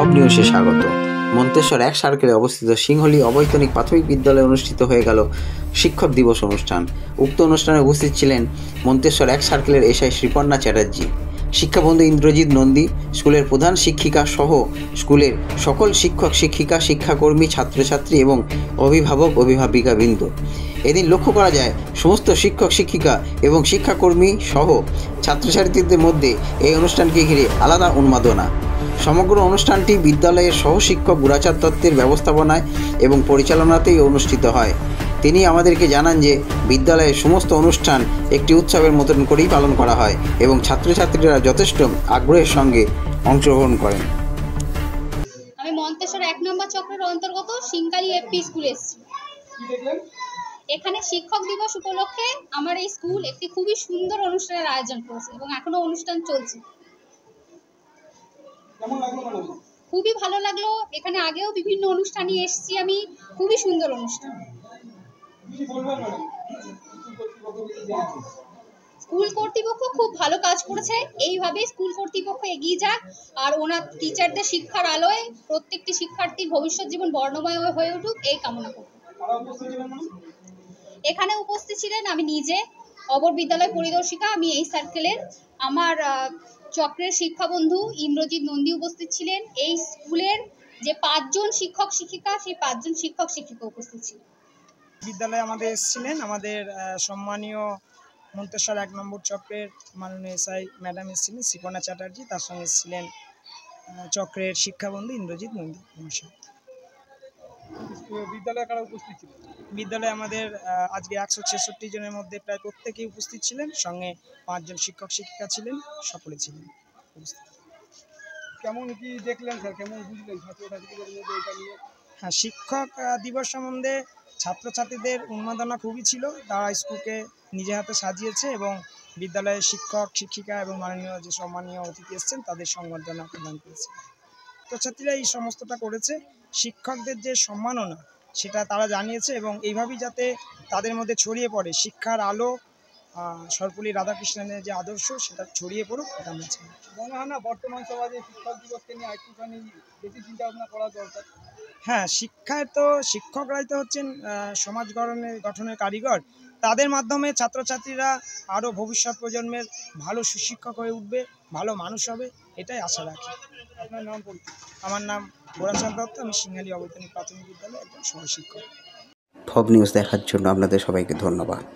ভব নিউজে স্বাগত। মন্তেশ্বর এক সার্কেলে অবস্থিত সিংহলী অবৈতনিক প্রাথমিক বিদ্যালয়ে অনুষ্ঠিত হয়ে গেল শিক্ষক দিবস অনুষ্ঠান। উক্ত অনুষ্ঠানে উপস্থিত ছিলেন মন্তেশ্বর এক সার্কেলের এসআই শ্রীপর্ণা চ্যাটার্জি, শিক্ষাবন্ধু ইন্দ্রজিৎ নন্দী, স্কুলের প্রধান শিক্ষিকা সহ স্কুলের সকল শিক্ষক শিক্ষিকা, শিক্ষাকর্মী, ছাত্রছাত্রী এবং অভিভাবক অভিভাবিকাবৃন্দ। এদিন লক্ষ্য করা যায় সমস্ত শিক্ষক শিক্ষিকা এবং শিক্ষাকর্মী সহ ছাত্রছাত্রীদের মধ্যে এই অনুষ্ঠানকে ঘিরে আলাদা উন্মাদনা। সমগ্র অনুষ্ঠানটি বিদ্যালয়ের সহশিক্ষক গুরাচাঁদ দত্তের ব্যবস্থাপনায় এবং পরিচালনাতেই অনুষ্ঠিত হয়। তিনি আমাদেরকে জানান যে বিদ্যালয়ের সমস্ত অনুষ্ঠান একটি উৎসবের মতন করেই পালন করা হয় এবং ছাত্রছাত্রীরা যথেষ্ট আগ্রহের সঙ্গে অংশগ্রহণ করেন। আমি মন্তেশ্বর ১ নম্বর চক্রের অন্তর্গত সিংকালী এফপি স্কুলে এসেছি। এখানে শিক্ষক দিবস উপলক্ষে আমার এই স্কুল একটি খুবই সুন্দর অনুষ্ঠানের আয়োজন করেছে এবং এখনো অনুষ্ঠান চলছে। খুবই ভালো লাগলো। এখানে আগেও বিভিন্ন অনুষ্ঠানে এসেছি আমি, খুবই সুন্দর অনুষ্ঠান। স্কুল কর্তৃপক্ষ খুব ভালো কাজ করেছে, এইভাবে স্কুল কর্তৃপক্ষ এগিয়ে যাক আর ওনার টিচারদের শিক্ষার আলোয় প্রত্যেকটি শিক্ষার্থীর ভবিষ্যৎ জীবন বর্ণময় হয়ে উঠুক এই কামনা করব। এখানে উপস্থিত ছিলেন আমি নিজে, অবর বিদ্যালয় পরিদর্শিকা, আমি এই সার্কেলের। আমার চক্রের শিক্ষাবন্ধু ইন্দ্রজিৎ নন্দী উপস্থিত ছিলেন। এই স্কুলের যে 5 জন শিক্ষক শিক্ষিকা, সেই 5 জন শিক্ষক শিক্ষিকা উপস্থিত ছিলেন। বিদ্যালয়ে আমাদের এসেছিলেন আমাদের সম্মানীয় মন্তেশ্বর 1 নম্বর চক্রের মাননীয় এসআই ম্যাডাম এসেছিলেন শ্রীপর্ণা চ্যাটার্জি, তার সঙ্গে এসেছিলেন চক্রের শিক্ষাবন্ধু ইন্দ্রজিৎ নন্দী মহাশয়। বিদ্যালয়ে কারা উপস্থিত ছিলেন? বিদ্যালয়ে আমাদের আজকে 166 জনের মধ্যে প্রায় প্রত্যেকেই উপস্থিত ছিলেন, সঙ্গে 5 জন শিক্ষক শিক্ষিকা ছিলেন, সকলে ছিলেন উপস্থিত। কেমন কি দেখলেন স্যার, কেমন বুঝলেন ছাত্রছাত্রীদের মধ্যে এটা নিয়ে? হ্যাঁ, শিক্ষক দিবস সম্বন্ধে ছাত্রছাত্রীদের উন্মাদনা খুবই ছিল। তারা স্কুলকে নিজে হাতে সাজিয়েছে এবং বিদ্যালয়ের শিক্ষক শিক্ষিকা এবং মাননীয় যে সম্মানীয় অতিথি এসেছেন তাদের সংবর্ধনা প্রদান করেছে। ছাত্রছাত্রীরা এই সমস্তটা করেছে। শিক্ষকদের যে সম্মাননা সেটা তারা জানিয়েছে এবং এইভাবেই যাতে তাদের মধ্যে ছড়িয়ে পড়ে শিক্ষার আলো, সর্বপল্লী রাধাকৃষ্ণনের যে আদর্শ সেটা ছড়িয়ে পড়ুক, এটা আমরা চাই। মনে হয় না বর্তমান সমাজে শিক্ষক দিবসকে নিয়ে একটুখানি বেশি চিন্তা ভাবনা করা দরকার? হ্যাঁ, শিক্ষায় তো শিক্ষকরাই তো হচ্ছেন সমাজ গঠনের কারিগর। তাদের মাধ্যমে ছাত্রছাত্রীরা আরও ভবিষ্যৎ প্রজন্মের ভালো সুশিক্ষক হয়ে উঠবে, ভালো মানুষ হবে, এটাই আশা রাখি। আপনার নাম পরিচয়? আমার নাম গুরাচাঁদ দত্ত, আমি সিংহালী অবৈতনিক প্রাথমিক বিদ্যালয়ে একজন সহশিক্ষক। ভব নিউজ দেখার জন্য আপনাদের সবাইকে ধন্যবাদ।